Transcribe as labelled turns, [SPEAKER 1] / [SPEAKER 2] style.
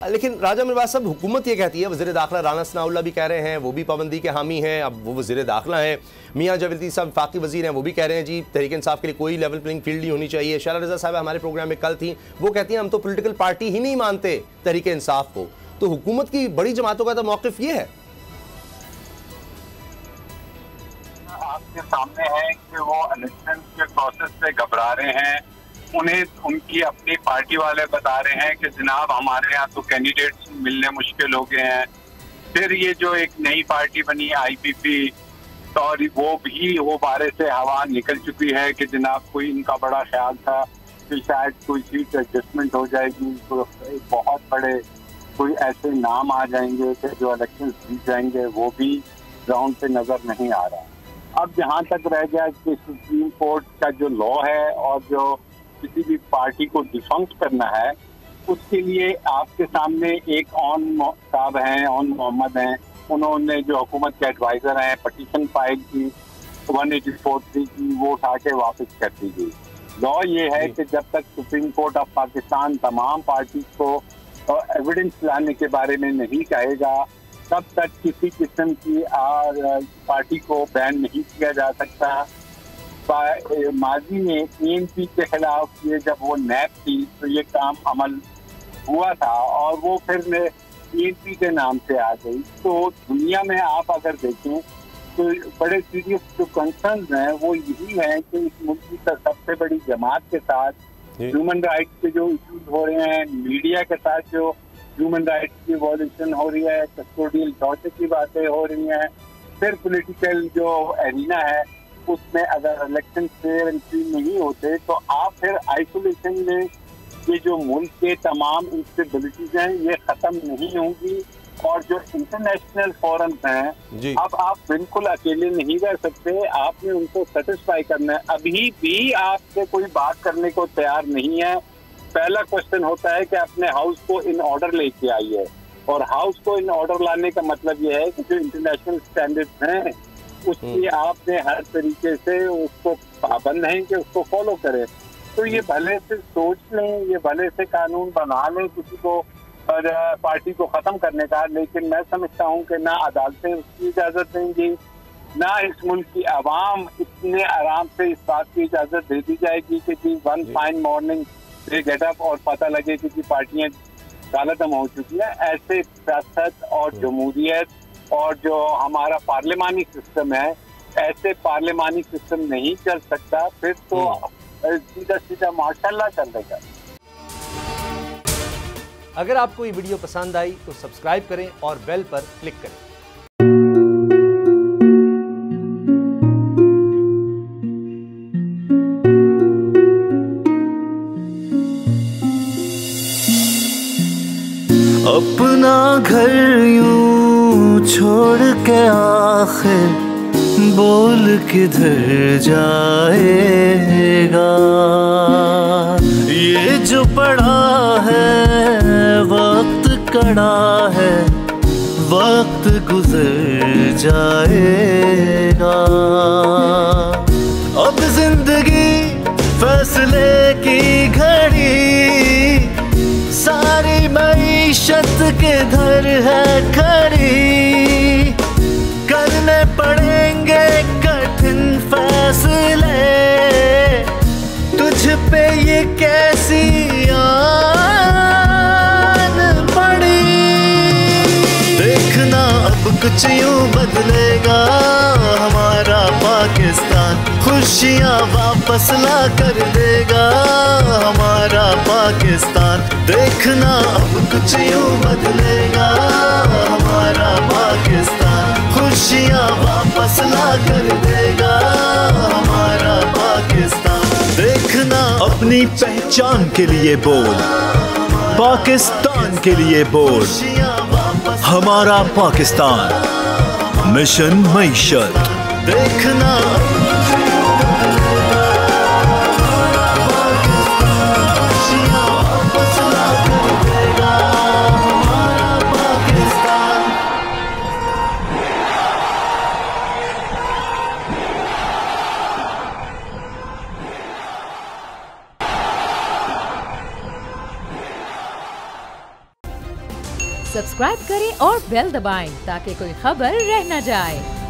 [SPEAKER 1] लेकिन राजा मिर्वाज साहब, हुकूमत ये कहती है, वज़ीर दाखिला राना सनाउल्लाह भी कह रहे हैं, वो भी पाबंदी के हामी हैं, अब वो वज़ीर दाखिला हैं। मियां जावेद साहब वफाकी वज़ीर हैं, वो भी कह रहे हैं जी तहरीक इंसाफ के लिए कोई लेवल प्लेइंग फील्ड नहीं होनी चाहिए। शारा रज़ा साहब हमारे प्रोग्राम में कल थी, वो कहती हैं हम तो पॉलिटिकल पार्टी ही नहीं मानते तहरीक इंसाफ को। तो हुकूमत की बड़ी जमातों का तो मौक़िफ़ ये है।
[SPEAKER 2] आपके सामने है कि वो इलेक्शन के प्रोसेस से घबरा रहे हैं। उन्हें उनकी अपनी पार्टी वाले बता रहे हैं कि जनाब हमारे यहाँ तो कैंडिडेट्स मिलने मुश्किल हो गए हैं। फिर ये जो एक नई पार्टी बनी IPP, और वो बारे से हवा निकल चुकी है कि जनाब कोई इनका बड़ा ख्याल था कि शायद कोई सीट एडजस्टमेंट हो जाएगी, तो बहुत बड़े कोई ऐसे नाम आ जाएंगे कि जो इलेक्शन जीत जाएंगे, वो भी ग्राउंड पे नजर नहीं आ रहा। अब जहाँ तक रह गया कि सुप्रीम कोर्ट का जो लॉ है और जो किसी भी पार्टी को डिफंक्ट करना है, उसके लिए आपके सामने एक ऑन साहब हैं, ऑन मोहम्मद हैं, उन्होंने जो हुकूमत के एडवाइजर हैं, पटिशन फाइल की 184(3) की, वो उठा के वापस कर दी गई। लॉ ये है कि जब तक सुप्रीम कोर्ट ऑफ पाकिस्तान तमाम पार्टी को एविडेंस लाने के बारे में नहीं कहेगा, तब तक किसी किस्म की पार्टी को बैन नहीं किया जा सकता। माजी में PNP के खिलाफ ये जब वो नैब थी तो ये काम अमल हुआ था और वो फिर PNP के नाम से आ गई। तो दुनिया में आप अगर देखें तो बड़े सीरियस जो कंसर्न हैं वो यही है कि इस मुल्क की सबसे बड़ी जमात के साथ ह्यूमन राइट्स के जो इश्यूज हो रहे हैं, मीडिया के साथ जो ह्यूमन राइट्स की वॉल्यूशन हो रही है, कस्टोडियल टॉर्चर की बातें हो रही हैं, फिर पॉलिटिकल जो एरिना है उसमें अगर इलेक्शन फेयर एंड फ्री नहीं होते तो आप फिर आइसोलेशन में ये जो मुल्क के तमाम इंस्टेबिलिटीज हैं ये खत्म नहीं होंगी। और जो इंटरनेशनल फोरम्स हैं, अब आप बिल्कुल अकेले नहीं रह सकते, आपने उनको सेटिस्फाई करना है। अभी भी आपसे कोई बात करने को तैयार नहीं है। पहला क्वेश्चन होता है कि अपने हाउस को इन ऑर्डर लेके आइए, और हाउस को इन ऑर्डर लाने का मतलब ये है कि जो इंटरनेशनल स्टैंडर्ड्स हैं उसकी आपने हर तरीके से उसको पाबंद है कि उसको फॉलो करें। तो ये भले से सोच लें, ये भले से कानून बना लें किसी को और पार्टी को खत्म करने का, लेकिन मैं समझता हूँ कि ना अदालतें उसकी इजाजत देंगी, ना इस मुल्क की आवाम इतने आराम से इस बात की इजाजत दे दी जाएगी कि जी one fine morning they get up और पता लगे कि पार्टियां गालतम हो चुकी है। ऐसे सियासत और जमहूरियत और जो हमारा पार्लिमानी सिस्टम है, ऐसे पार्लिमानी सिस्टम नहीं चल सकता। फिर तो सीधा सीधा माशाल्लाह चलेगा।
[SPEAKER 1] अगर आपको ये वीडियो पसंद आई तो सब्सक्राइब करें और बेल पर क्लिक करें।
[SPEAKER 3] अपना घर यूं छोड़ के आखिर बोल किधर जाएगा। ये जो पड़ा है वक्त कड़ा है, वक्त गुजर जाएगा। अब जिंदगी फैसले की घड़ी, सारी मईशत के घर है खड़ी। करने पड़ेंगे कठिन फैसले, तुझ पे ये कैसी आन पड़ी। देखना अब कुछ यूं बदलेगा हमारा पाकिस्तान, खुशियाँ वापस ला कर देगा हमारा पाकिस्तान। देखना अब कुछ यूं बदलेगा हमारा पाकिस्तान, खुशियाँ वापस ला कर देगा हमारा पाकिस्तान। देखना अपनी पहचान के लिए बोल, पाकिस्तान के लिए बोल, हमारा पाकिस्तान मिशन मईशत। देखना
[SPEAKER 4] सब्सक्राइब करें और बेल दबाएं ताकि कोई खबर रह न जाए।